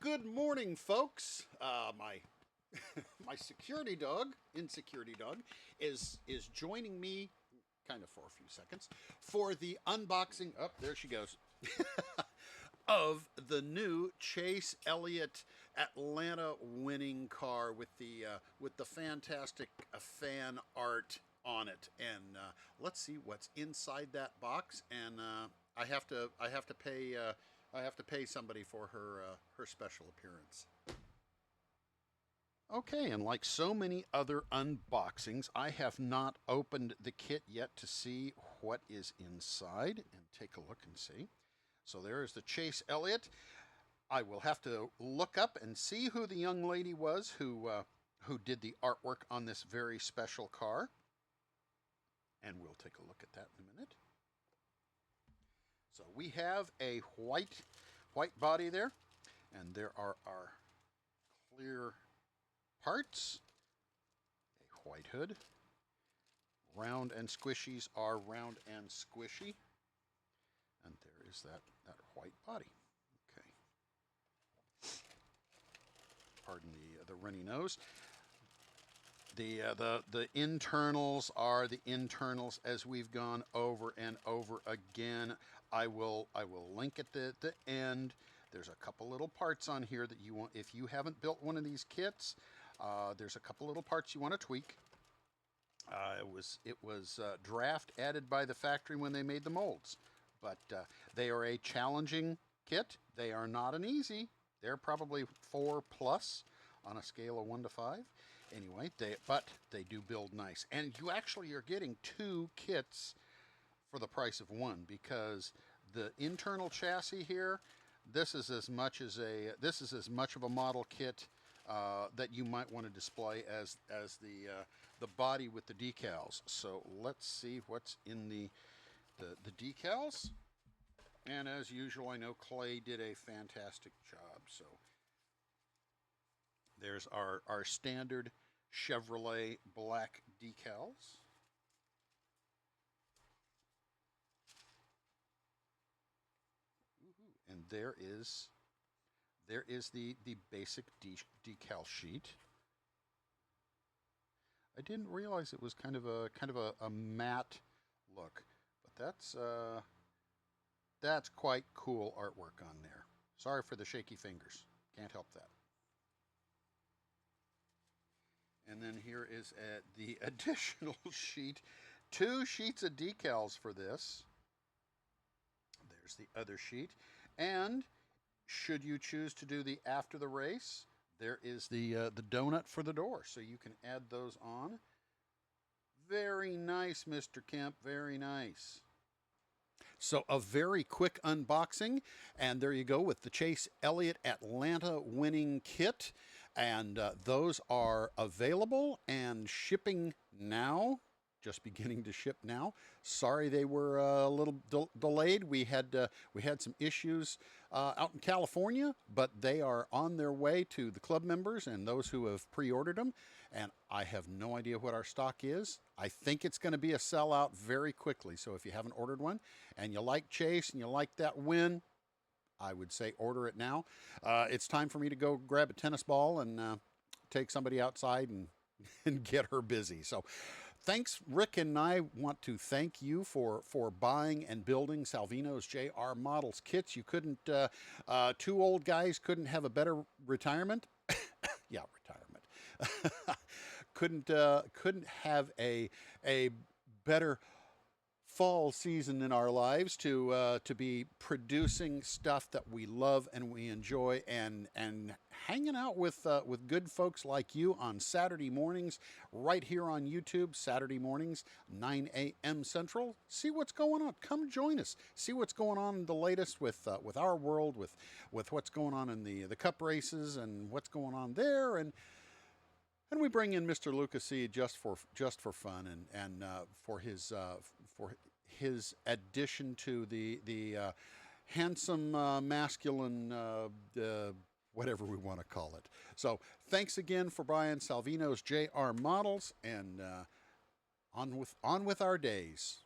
Good morning, folks. My my security dog, insecurity dog, is joining me, kind of for a few seconds, for the unboxing. Oh, there she goes. Of the new Chase Elliott Atlanta winning car with the fantastic fan art on it, and let's see what's inside that box. And I have to pay somebody for her special appearance. Okay, and like so many other unboxings, I have not opened the kit yet to see what is inside, and take a look and see. So there is the Chase Elliott. I will have to look up and see who the young lady was who did the artwork on this very special car, and we'll take a look at that in a minute. So we have a white body there, and there are our clear parts, a white hood. Round and squishies are round and squishy, and there is that white body. Okay. Pardon the runny nose. The internals are the internals as we've gone over and over again. I will link at the end. There's a couple little parts on here that you want, if you haven't built one of these kits, there's a couple little parts you want to tweak. It was draft added by the factory when they made the molds, but they are a challenging kit. They are not an easy. They're probably 4+ on a scale of 1 to 5. Anyway, but they do build nice, and you actually are getting 2 kits for the price of 1, because the internal chassis here, this is as much of a model kit that you might want to display as the body with the decals. So let's see what's in the decals. And as usual, I know Clay did a fantastic job. So there's our standard Chevrolet black decals. And there is the basic decal sheet. I didn't realize it was kind of a matte look, but that's quite cool artwork on there. Sorry for the shaky fingers. Can't help that. And then here is the additional sheet. 2 sheets of decals for this. There's the other sheet. And should you choose to do the after the race, there is the donut for the door, so you can add those on. Very nice, Mr. Kemp, very nice. So a very quick unboxing, and there you go with the Chase Elliott Atlanta winning kit, and those are available and shipping now. Just beginning to ship now. Sorry they were a little delayed. We had some issues out in California, but they are on their way to the club members and those who have pre-ordered them. And I have no idea what our stock is. I think it's going to be a sellout very quickly. So if you haven't ordered one and you like Chase and you like that win, I would say order it now. It's time for me to go grab a tennis ball and take somebody outside and get her busy. So thanks, Rick, and I want to thank you for buying and building Salvinos J R Models kits. You couldn't, 2 old guys couldn't have a better retirement. Yeah, retirement. couldn't have a better fall season in our lives to be producing stuff that we love and we enjoy, and hanging out with good folks like you on Saturday mornings right here on YouTube. Saturday mornings 9 a.m. Central. See what's going on. Come join us. See what's going on in the latest with our world, with what's going on in the cup races and what's going on there, and we bring in Mr. Lucas C just for fun and for his addition to the handsome masculine whatever we want to call it. So thanks again for buying Salvinos J R Models, and on with our days.